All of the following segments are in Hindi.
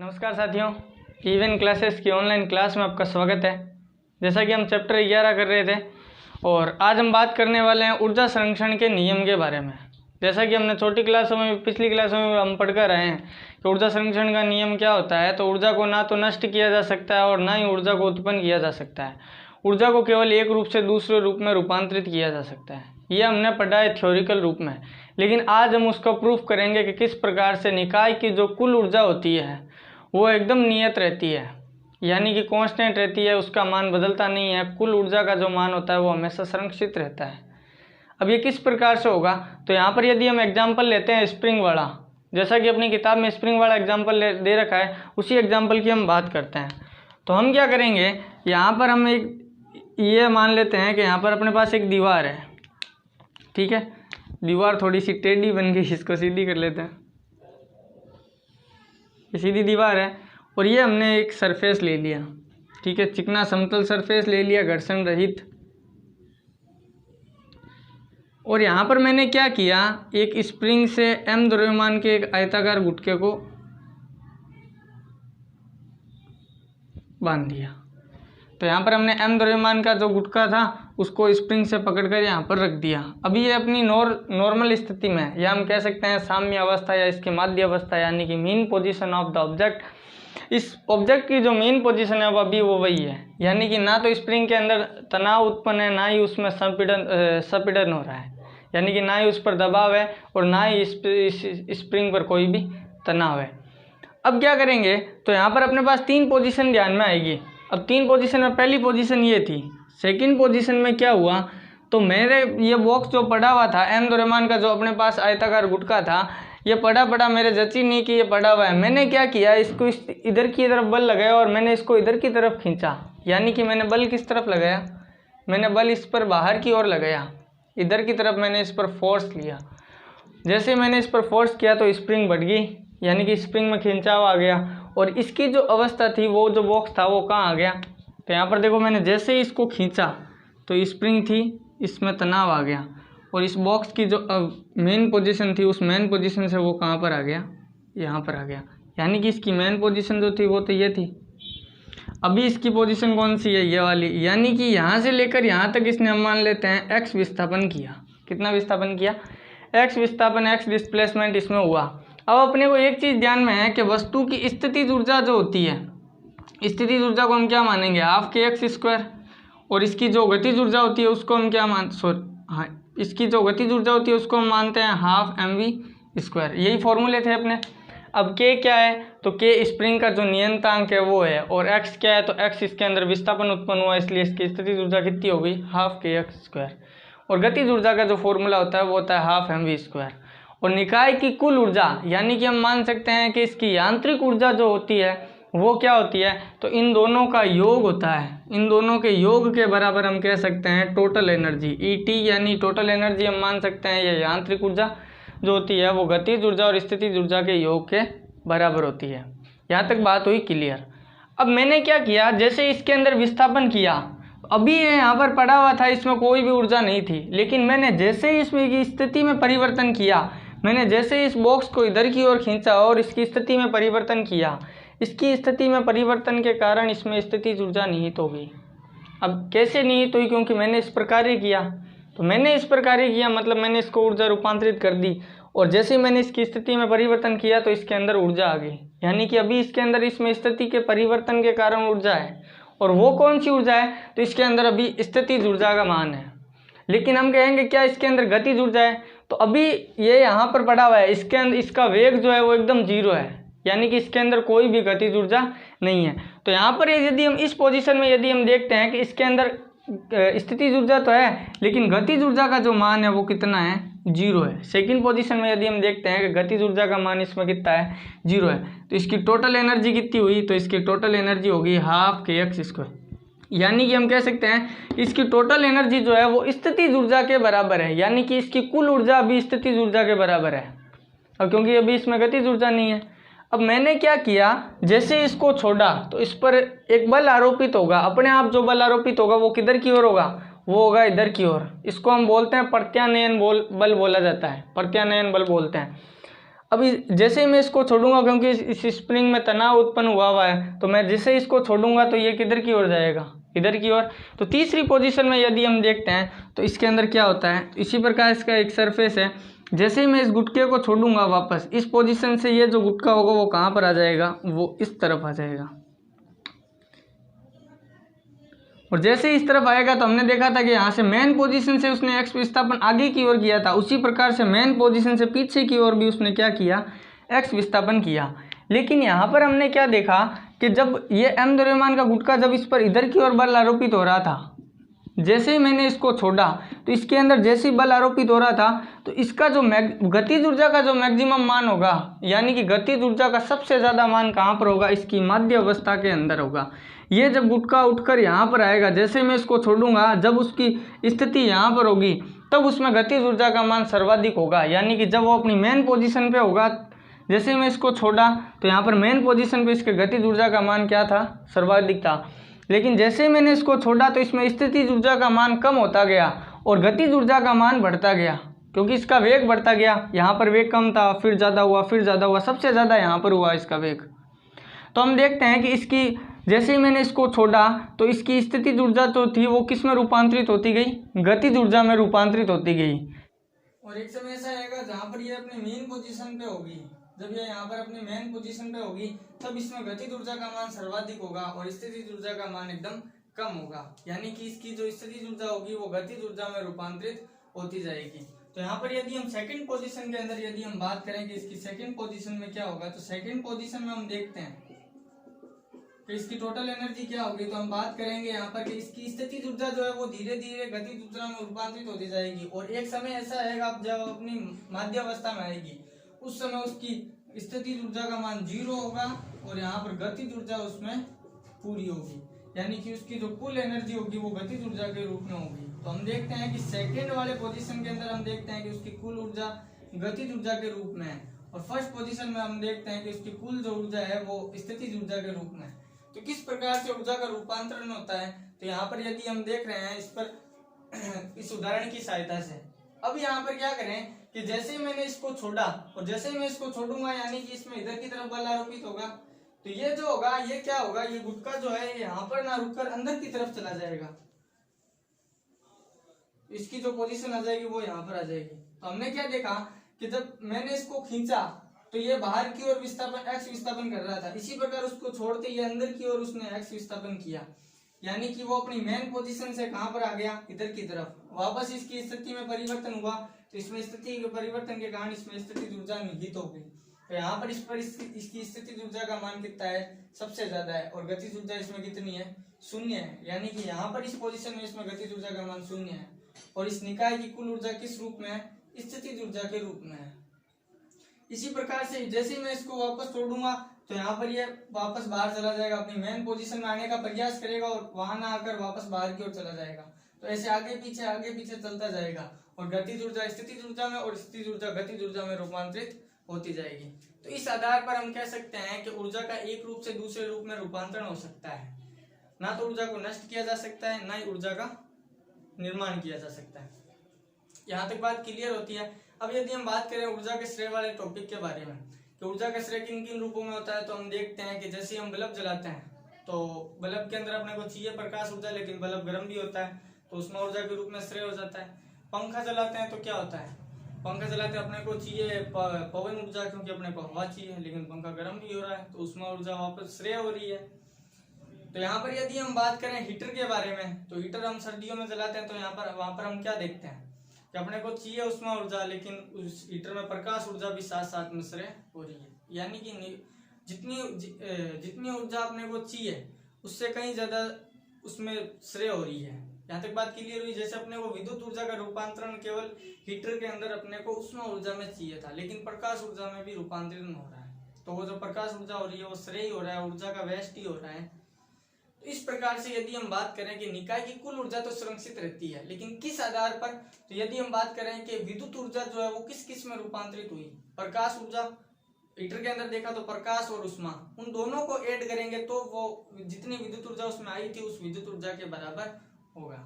नमस्कार साथियों, इवन क्लासेस की ऑनलाइन क्लास में आपका स्वागत है। जैसा कि हम चैप्टर 11 कर रहे थे और आज हम बात करने वाले हैं ऊर्जा संरक्षण के नियम के बारे में। जैसा कि हमने छोटी क्लासों में, पिछली क्लासों में हम पढ़कर आए हैं कि ऊर्जा संरक्षण का नियम क्या होता है। तो ऊर्जा को ना तो नष्ट किया जा सकता है और ना ही ऊर्जा को उत्पन्न किया जा सकता है। ऊर्जा को केवल एक रूप से दूसरे रूप में रूपांतरित किया जा सकता है। ये हमने पढ़ा है थ्योरिकल रूप में, लेकिन आज हम उसका प्रूफ करेंगे कि किस प्रकार से निकाय की जो कुल ऊर्जा होती है वो एकदम नियत रहती है, यानी कि कांस्टेंट रहती है, उसका मान बदलता नहीं है। कुल ऊर्जा का जो मान होता है वो हमेशा संरक्षित रहता है। अब ये किस प्रकार से होगा, तो यहाँ पर यदि हम एग्जाम्पल लेते हैं स्प्रिंग वाला, जैसा कि अपनी किताब में स्प्रिंग वाला एग्जाम्पल दे रखा है, उसी एग्जाम्पल की हम बात करते हैं। तो हम क्या करेंगे, यहाँ पर हम एक ये मान लेते हैं कि यहाँ पर अपने पास एक दीवार है, ठीक है। दीवार थोड़ी सी टेढ़ी बन गई, इसको सीधी कर लेते हैं। ये सीधी दीवार है और ये हमने एक सरफेस ले लिया, ठीक है, चिकना समतल सरफेस ले लिया, घर्षण रहित। और यहाँ पर मैंने क्या किया, एक स्प्रिंग से m द्रव्यमान के एक आयताकार गुटके को बांध दिया। तो यहाँ पर हमने m द्रव्यमान का जो गुटका था उसको स्प्रिंग से पकड़कर यहाँ पर रख दिया। अभी ये अपनी नॉर्मल स्थिति में है, या हम कह सकते हैं साम्य अवस्था या इसकी माध्य अवस्था, यानी कि mean position of the object. इस ऑब्जेक्ट की जो मेन पोजीशन है वो अभी वो वही है, यानी कि ना तो स्प्रिंग के अंदर तनाव उत्पन्न है, ना ही उसमें संपीड़न हो रहा है, यानी कि ना ही उस पर दबाव है और ना ही इस स्प्रिंग पर कोई भी तनाव है। अब क्या करेंगे, तो यहाँ पर अपने पास तीन पोजीशन ध्यान में आएगी। अब तीन पोजीशन में पहली पोजीशन ये थी, सेकंड पोजीशन में क्या हुआ, तो मेरे ये बॉक्स जो पड़ा हुआ था m द्रव्यमान का, जो अपने पास आयताकार गुटका था, ये पड़ा मेरे जची नहीं कि ये पड़ा हुआ है। मैंने क्या किया, इसको इधर की तरफ बल लगाया और मैंने इसको इधर की तरफ खींचा, यानी कि मैंने बल किस तरफ लगाया, मैंने बल इस पर बाहर की ओर लगाया, इधर की तरफ मैंने इस पर फोर्स लिया। जैसे मैंने इस पर फोर्स किया तो स्प्रिंग बढ़ गई, यानी कि स्प्रिंग में खिंचाव आ गया। और इसकी जो अवस्था थी, वो जो बॉक्स था वो कहाँ आ गया, तो यहाँ पर देखो, मैंने जैसे ही इसको खींचा तो स्प्रिंग थी, इसमें तनाव आ गया और इस बॉक्स की जो मेन पोजीशन थी, उस मेन पोजीशन से वो कहाँ पर आ गया, यहाँ पर आ गया। यानी कि इसकी मेन पोजीशन जो थी वो तो ये थी। अभी इसकी पोजीशन कौन सी है, ये वाली, यानी कि यहाँ से लेकर यहाँ तक इसने, हम मान लेते हैं x विस्थापन किया। कितना विस्थापन किया, x विस्थापन, x डिस्प्लेसमेंट इसमें हुआ। अब अपने को एक चीज़ ध्यान में है कि वस्तु की स्थितिज ऊर्जा जो होती है, स्थितिज ऊर्जा को हम क्या मानेंगे, हाफ के एक्स स्क्वायर, और इसकी जो गतिज ऊर्जा होती है उसको हम क्या इसकी जो गतिज ऊर्जा होती है उसको हम मानते हैं हाफ mv स्क्वायर। यही फॉर्मूले थे अपने। अब k क्या है, तो k स्प्रिंग का जो नियंतांक है वो है, और x क्या है, तो x इसके अंदर विस्थापन उत्पन्न हुआ, इसलिए इसकी स्थितिज ऊर्जा कितनी हो गई, हाफ के एक्स स्क्वायर। और गतिज ऊर्जा का जो फॉर्मूला होता है वो होता है हाफ mv स्क्वायर। और निकाय की कुल ऊर्जा, यानी कि हम मान सकते हैं कि इसकी यांत्रिक ऊर्जा जो होती है वो क्या होती है, तो इन दोनों का योग होता है। इन दोनों के योग के बराबर हम कह सकते हैं टोटल एनर्जी, ET, यानी टोटल एनर्जी हम मान सकते हैं ये यांत्रिक ऊर्जा जो होती है वो गतिज ऊर्जा और स्थितिज ऊर्जा के योग के बराबर होती है। यहाँ तक बात हुई क्लियर। अब मैंने क्या किया, जैसे इसके अंदर विस्थापन किया, अभी ये यहाँ पर पड़ा हुआ था, इसमें कोई भी ऊर्जा नहीं थी, लेकिन मैंने जैसे ही इसमें स्थिति में परिवर्तन किया, मैंने जैसे इस बॉक्स को इधर की ओर खींचा और इसकी स्थिति में परिवर्तन किया, इसकी स्थिति में परिवर्तन के कारण इसमें स्थितिज ऊर्जा निहित हो गई। अब कैसे निहित हुई, क्योंकि मैंने इस प्रकार ही किया। तो मैंने इस प्रकार ही किया मतलब मैंने इसको ऊर्जा रूपांतरित कर दी, और जैसे ही मैंने इसकी स्थिति में परिवर्तन किया तो इसके अंदर ऊर्जा आ गई, यानी कि अभी इसके अंदर इसमें स्थिति के परिवर्तन के कारण ऊर्जा है। और वो कौन सी ऊर्जा है, तो इसके अंदर अभी स्थितिज ऊर्जा का मान है। लेकिन हम कहेंगे क्या इसके अंदर गतिज ऊर्जा है, तो अभी ये यहाँ पर पड़ा हुआ है, इसके अंदर इसका वेग जो है वो एकदम जीरो है, यानी कि इसके अंदर कोई भी गतिज ऊर्जा नहीं है। तो यहाँ पर यदि हम इस पोजीशन में यदि हम देखते हैं कि इसके अंदर स्थितिज ऊर्जा तो है, लेकिन गतिज ऊर्जा का जो मान है वो कितना है, जीरो है। सेकंड पोजीशन में यदि हम देखते हैं कि गतिज ऊर्जा का मान इसमें कितना है, जीरो है, तो इसकी टोटल एनर्जी कितनी हुई, तो इसकी टोटल एनर्जी होगी हाफ के एक्स स्क्वायर। यानी कि हम कह सकते हैं इसकी टोटल एनर्जी जो है वो स्थितिज ऊर्जा के बराबर है, यानी कि इसकी कुल ऊर्जा अभी स्थितिज ऊर्जा के बराबर है। अब क्योंकि अभी इसमें गतिज ऊर्जा नहीं है, अब मैंने क्या किया, जैसे इसको छोड़ा तो इस पर एक बल आरोपित होगा, अपने आप जो बल आरोपित होगा वो किधर की ओर होगा, वो होगा इधर की ओर। इसको हम बोलते हैं प्रत्यानयन बल बोला जाता है, प्रत्यानयन बल बोलते हैं। अभी जैसे ही मैं इसको छोड़ूंगा, क्योंकि इस स्प्रिंग में तनाव उत्पन्न हुआ है, तो मैं जैसे इसको छोड़ूंगा तो ये किधर की ओर जाएगा, इधर की ओर। तो तीसरी पोजीशन में यदि हम देखते हैं तो इसके अंदर क्या होता है, इसी प्रकार इसका एक सरफेस है। जैसे ही मैं इस गुटके को छोड़ूंगा वापस इस पोजीशन से, ये जो गुटका होगा वो कहाँ पर आ जाएगा, वो इस तरफ आ जाएगा। और जैसे ही इस तरफ आएगा तो हमने देखा था कि यहाँ से मेन पोजीशन से उसने एक्स विस्थापन आगे की ओर किया था, उसी प्रकार से मेन पोजीशन से पीछे की ओर भी उसने क्या किया, एक्स विस्थापन किया। लेकिन यहाँ पर हमने क्या देखा कि जब ये एम द्रव्यमान का गुटका जब इस पर इधर की ओर बल आरोपित हो रहा था, जैसे ही मैंने इसको छोड़ा तो इसके अंदर जैसे ही बल आरोपित हो रहा था तो इसका जो गतिज ऊर्जा का जो मैक्सिमम मान होगा, यानी कि गतिज ऊर्जा का सबसे ज़्यादा मान कहाँ पर होगा, इसकी माध्य अवस्था के अंदर होगा। ये जब गुटका उठकर यहाँ पर आएगा, जैसे मैं इसको छोड़ूंगा, जब उसकी स्थिति यहाँ पर होगी तब उसमें गतिज ऊर्जा का मान सर्वाधिक होगा, यानी कि जब वो अपनी मेन पोजीशन पे होगा। जैसे मैं इसको छोड़ा तो यहाँ पर मेन पोजीशन पे इसके गतिज ऊर्जा का मान क्या था, सर्वाधिक था। लेकिन जैसे मैंने इसको छोड़ा तो इसमें स्थितिज ऊर्जा का मान कम होता गया और गतिज ऊर्जा का मान बढ़ता गया, क्योंकि इसका वेग बढ़ता गया। यहाँ पर वेग कम था, फिर ज़्यादा हुआ, फिर ज़्यादा हुआ, सबसे ज़्यादा यहाँ पर हुआ इसका वेग। तो हम देखते हैं कि इसकी जैसे ही मैंने इसको छोड़ा तो इसकी स्थितिज ऊर्जा जो थी वो किस में रूपांतरित होती गई, गतिज ऊर्जा में रूपांतरित होती गई। और एक समय ऐसा आएगा जहाँ पर ये अपने मेन पोजीशन पे होगी, जब ये यहाँ पर अपने मेन पोजीशन पे होगी तब इसमें गतिज ऊर्जा का मान सर्वाधिक होगा और स्थितिज ऊर्जा का मान एकदम कम होगा, यानी कि इसकी जो स्थितिज ऊर्जा होगी वो गतिज ऊर्जा में रूपांतरित होती जाएगी। तो यहाँ पर यदि हम सेकंड पोजीशन के अंदर यदि हम बात करें कि इसकी सेकंड पोजीशन में क्या होगा, तो सेकंड पोजीशन में हम देखते हैं कि इसकी टोटल एनर्जी क्या होगी। तो हम बात करेंगे यहाँ पर कि इसकी स्थितिज ऊर्जा जो है वो धीरे धीरे गतिज ऊर्जा में रूपांतरित होती जाएगी और एक समय ऐसा आएगा जब अपनी माध्यावस्था में आएगी उस समय उसकी स्थितिज ऊर्जा का मान 0 होगा और यहाँ पर गतिज ऊर्जा उसमें पूरी होगी, यानी कि उसकी जो कुल एनर्जी होगी वो गतिज ऊर्जा के रूप में होगी। तो हम देखते हैं कि सेकेंड वाले पोजीशन के अंदर हम देखते हैं कि उसकी कुल ऊर्जा गतिज ऊर्जा के रूप में है और फर्स्ट पोजीशन में हम देखते हैं कि उसकी कुल जो ऊर्जा है वो स्थितिज ऊर्जा के रूप में है। तो किस प्रकार से ऊर्जा का रूपांतरण होता है, तो यहाँ पर यदि हम देख रहे हैं इस पर इस उदाहरण की सहायता से, अब यहाँ पर क्या करें कि जैसे ही मैंने इसको छोड़ा और जैसे ही मैं इसको छोड़ूंगा यानी कि इसमें इधर की तरफ बल आरोपित होगा, तो ये जो होगा ये क्या होगा, ये गुटका जो है यहाँ पर ना रुककर अंदर की तरफ चला जाएगा, इसकी जो पोजीशन आ जाएगी वो यहाँ पर आ जाएगी। तो हमने क्या देखा कि जब मैंने इसको खींचा तो ये बाहर की ओर विस्थापन एक्स विस्थापन कर रहा था, इसी प्रकार उसको छोड़ते ये अंदर की ओर उसने एक्स विस्थापन किया, यानी कि वो अपनी मेन पोजीशन से कहां पर आ गया, इधर की तरफ। वापस इसकी स्थिति में परिवर्तन हुआ तो इसमें स्थिति के परिवर्तन के कारण इसमें स्थितिज ऊर्जा निहित हो गई। तो यहाँ पर इसकी स्थितिज ऊर्जा का मान कितना है, सबसे ज्यादा है और गतिज ऊर्जा इसमें कितनी है, 0 है, यानी कि यहाँ पर इस पोजीशन में इसमें गतिज ऊर्जा का मान 0 है और इस निकाय की कुल ऊर्जा किस रूप में है, स्थितिज ऊर्जा के रूप में है। इसी प्रकार से जैसे ही मैं इसको वापस छोड़ूंगा तो यहाँ पर ये वापस बाहर चला जाएगा, अपनी मेन पोजीशन में आने का प्रयास करेगा और वहां ना आकर वापस बाहर की ओर चला जाएगा। तो ऐसे आगे पीछे चलता जाएगा और गतिज ऊर्जा स्थितिज ऊर्जा में और स्थितिज ऊर्जा गतिज ऊर्जा में रूपांतरित होती जाएगी। तो इस आधार पर हम कह सकते हैं कि ऊर्जा का एक रूप से दूसरे रूप में रूपांतरण हो सकता है, ना तो ऊर्जा को नष्ट किया जा सकता है, ना ही ऊर्जा का निर्माण किया जा सकता है। यहाँ तक बात क्लियर होती है। अब यदि हम बात करें ऊर्जा के श्रेय वाले टॉपिक के बारे में कि ऊर्जा का श्रेय किन किन रूपों में होता है, तो हम देखते हैं कि जैसे हम बल्ब जलाते हैं तो बल्ब के अंदर अपने को चाहिए प्रकाश ऊर्जा, लेकिन बल्ब गर्म भी होता है तो उसमें ऊर्जा के रूप में श्रेय हो जाता है। पंखा चलाते हैं तो क्या होता है, पंखा चलाते हैं अपने को चाहिए पवन ऊर्जा, क्योंकि अपने को हवा चाहिए, लेकिन पंखा गर्म भी हो रहा है तो उसमें ऊर्जा वापस श्रेय हो रही है। तो यहाँ पर यदि हम बात करें हीटर के बारे में, तो हीटर हम सर्दियों में जलाते हैं तो वहां पर हम क्या देखते हैं कि अपने को चाहिए उसमें ऊर्जा, लेकिन उस हीटर में प्रकाश ऊर्जा भी साथ साथ में श्रेय हो रही है, यानी कि जितनी ऊर्जा अपने को चाहिए उससे कहीं ज्यादा उसमें श्रेय हो रही है। यहाँ तक बात क्लियर हुई। जैसे अपने को विद्युत ऊर्जा का रूपांतरण केवल हीटर के अंदर अपने को उष्मा ऊर्जा में चाहिए था, लेकिन प्रकाश ऊर्जा में भी रूपांतरण हो रहा है, तो वो जो प्रकाश ऊर्जा हो रही है वो श्रेय हो रहा है, ऊर्जा का व्यष्टि हो रहा है। तो इस प्रकार से यदि हम बात करें कि निकाय की कुल ऊर्जा तो सुरक्षित रहती है, लेकिन किस आधार पर, तो यदि हम बात करें कि विद्युत ऊर्जा जो है वो किस किस में रूपांतरित हुई, प्रकाश ऊर्जा हीटर के अंदर देखा तो प्रकाश और उष्मा, उन दोनों को ऐड करेंगे तो वो जितनी विद्युत ऊर्जा उसमें आई थी उस विद्युत ऊर्जा के बराबर होगा।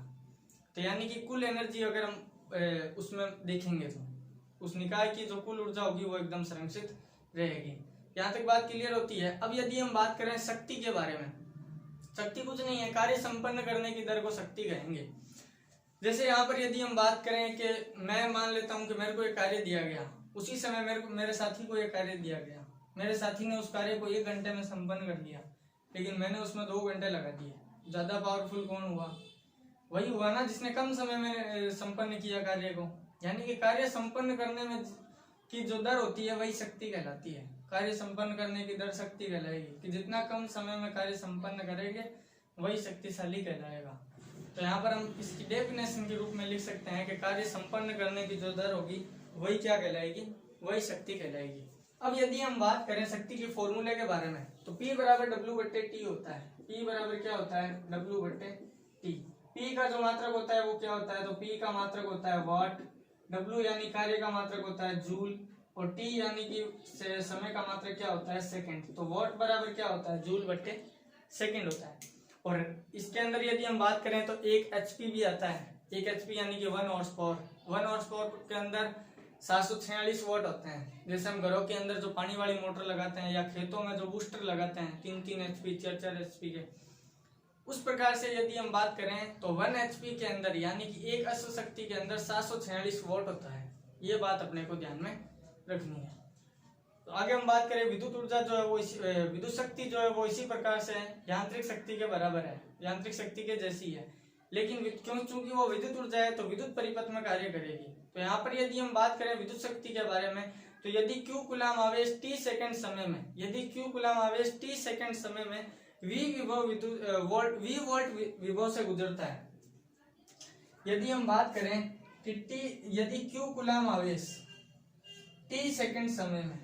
तो यानी कि कुल एनर्जी अगर हम उसमें देखेंगे तो उस निकाय की जो कुल ऊर्जा होगी वो एकदम संरक्षित रहेगी। यहाँ तक बात क्लियर होती है। अब यदि हम बात करें शक्ति के बारे में, शक्ति कुछ नहीं है, कार्य संपन्न करने की दर को शक्ति कहेंगे। जैसे यहाँ पर यदि हम बात करें कि मैं मान लेता हूँ कि मेरे को एक कार्य दिया गया, उसी समय मेरे साथी को एक कार्य दिया गया, मेरे साथी ने उस कार्य को 1 घंटे में संपन्न कर दिया, लेकिन मैंने उसमें 2 घंटे लगा दिए। ज्यादा पावरफुल कौन हुआ? वही हुआ ना जिसने कम समय में संपन्न किया कार्य को। यानी कि कार्य संपन्न करने में की जो दर होती है वही शक्ति कहलाती है। कार्य संपन्न करने की दर शक्ति कहलाएगी कि जितना कम समय में कार्य संपन्न करेंगे वही शक्तिशाली कहलाएगा। तो यहाँ पर हम इसकी डेफिनेशन के रूप में लिख सकते हैं कि कार्य संपन्न करने की जो दर होगी वही क्या कहलाएगी? वही शक्ति कहलाएगी। अब यदि हम बात करें शक्ति के फॉर्मूले के बारे में, तो P बराबर W/T होता है। P बराबर क्या होता है? W/T। P का जो मात्रक होता है वो क्या होता है? तो P का मात्रक होता है वाट, W यानी कार्य का मात्रक होता है जूल, और T यानी कि समय का मात्रक क्या होता है? सेकंड। तो वाट बराबर क्या होता है? जूल/सेकंड होता है। और इसके अंदर यदि हम बात करें तो 1 HP भी आता है। 1 HP यानी कि 1 हॉर्स पावर। 1 हॉर्स पावर के अंदर 746 वाट होते हैं। जैसे हम घरों के अंदर जो पानी वाली मोटर लगाते हैं या खेतों में जो बूस्टर लगाते हैं 3-3 HP 4-4 HP के, उस प्रकार से यदि हम बात करें तो 1 HP के अंदर यानी कि एक अश्व शक्ति के अंदर 746 वाट होता है। ये बात अपने को ध्यान में रखनी है। तो आगे हम बात करें विद्युत ऊर्जा जो है वो विद्युत शक्ति जो है वो इसी प्रकार से यांत्रिक शक्ति के बराबर है, यांत्रिक शक्ति के जैसी है, लेकिन चूंकि वो विद्युत ऊर्जा है तो विद्युत परिपथ में कार्य करेगी। तो यहाँ पर यदि हम बात करें विद्युत शक्ति के बारे में, तो यदि Q कूलाम आवेश t सेकंड समय में, यदि Q कूलाम आवेश t सेकंड समय में V वोल्ट विभव से गुजरता है। यदि हम बात करें कि यदि Q कूलाम आवेश t सेकंड समय में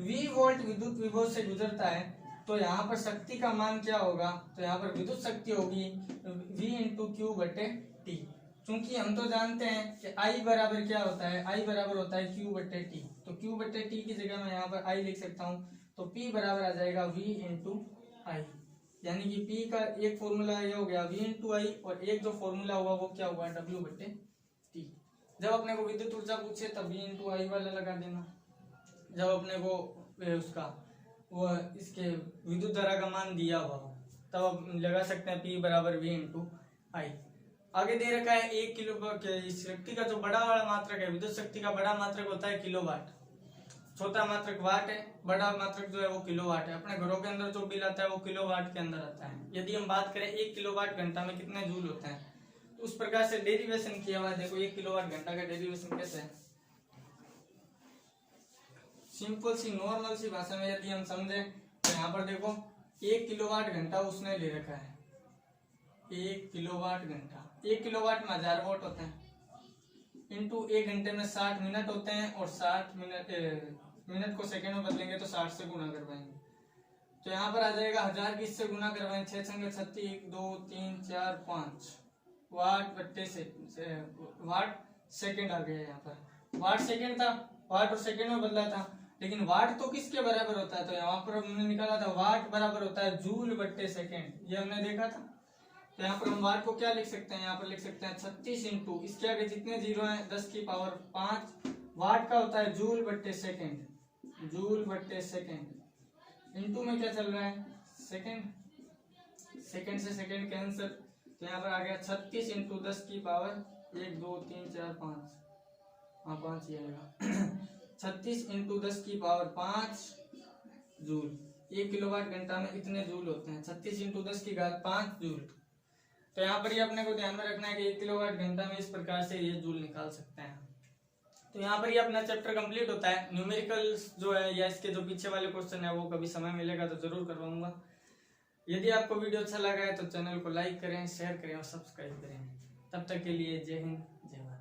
V वोल्ट विद्युत विभव से गुजरता है, तो यहाँ पर शक्ति का मान क्या होगा? तो यहाँ पर विद्युत शक्ति होगी V × Q/T। चूंकि हम तो जानते हैं कि I बराबर क्या होता है? I बराबर होता है Q/T। तो Q/T की जगह मैं यहाँ पर I लिख सकता हूँ। तो P बराबर आ जाएगा V × I, यानी कि P का एक फॉर्मूला ये हो गया V × I, और एक जो फॉर्मूला हुआ वो क्या हुआ? W/T। जब अपने को विद्युत ऊर्जा पूछे तब V × I वाला लगा देना। जब अपने को उसका वो इसके विद्युत धारा का मान दिया हुआ तब आप लगा सकते हैं P बराबर V × I। आगे दे रखा है 1 किलो इस शक्ति का जो बड़ा वाला मात्रक है, विद्युत शक्ति का बड़ा मात्रक होता है किलोवाट। छोटा मात्रक वाट है, बड़ा मात्रक जो है वो किलोवाट है। अपने घरों के अंदर जो बिल आता है वो किलोवाट के अंदर आता है। यदि हम बात करें 1 किलोवाट घंटा में कितने जूल होते हैं, तो उस प्रकार से डेरिवेशन किया हुआ है। देखो 1 किलोवाट घंटा का डेरिवेशन कैसे है, सिंपल सी नॉर्मल सी भाषा में यदि हम समझे तो यहाँ पर देखो 1 किलोवाट घंटा उसने ले रखा है। 1 किलोवाट घंटा, 1 किलोवाट में 1000 वाट होते हैं, इंटू 1 घंटे में 60 मिनट होते हैं, और 60 मिनट को सेकंड में बदलेंगे तो 60 से गुना करवाएंगे। तो यहाँ पर आ जाएगा 1000 की इससे गुना करवाएंगे, 6 संगे 36, 1 2 3 4 5 वाट सेकंड आ गया। यहाँ पर वाट सेकंड था, वाट और सेकंड में बदला था, लेकिन वाट तो किसके बराबर होता है? तो यहाँ पर हमने निकाला था वाट बराबर होता है जूल/सेकंड, ये हमने देखा था। तो यहाँ पर हम वाट को क्या लिख सकते हैं? यहाँ पर लिख सकते हैं 36 इंटू इसके आगे जितने जीरो हैं 10 की पावर 5, वाट का होता है जूल/सेकंड, जूल/सेकंड इंटू में क्या चल रहा है? सेकंड, सेकंड से सेकंड कैंसिल, तो यहाँ पर आ गया 36 इंटू 10 की पावर 1 2 3 4 5, हाँ 5 ही आएगा 36 इंटू 10 की पावर 5 जूल। 1 किलोवाट घंटा में इतने जूल होते हैं, 36 इंटू 10 की घात 5 जूल। तो यहाँ पर ये अपने को ध्यान में रखना है कि 1 किलोवाट घंटा में इस प्रकार से ये जूल निकाल सकते हैं। तो यहाँ पर ये अपना चैप्टर कंप्लीट होता है। न्यूमेरिकल्स जो है या इसके जो पीछे वाले क्वेश्चन है वो कभी समय मिलेगा तो जरूर करवाऊंगा। यदि आपको वीडियो अच्छा लगा है तो चैनल को लाइक करें, शेयर करें और सब्सक्राइब करें। तब तक के लिए जय हिंद, जय भारत।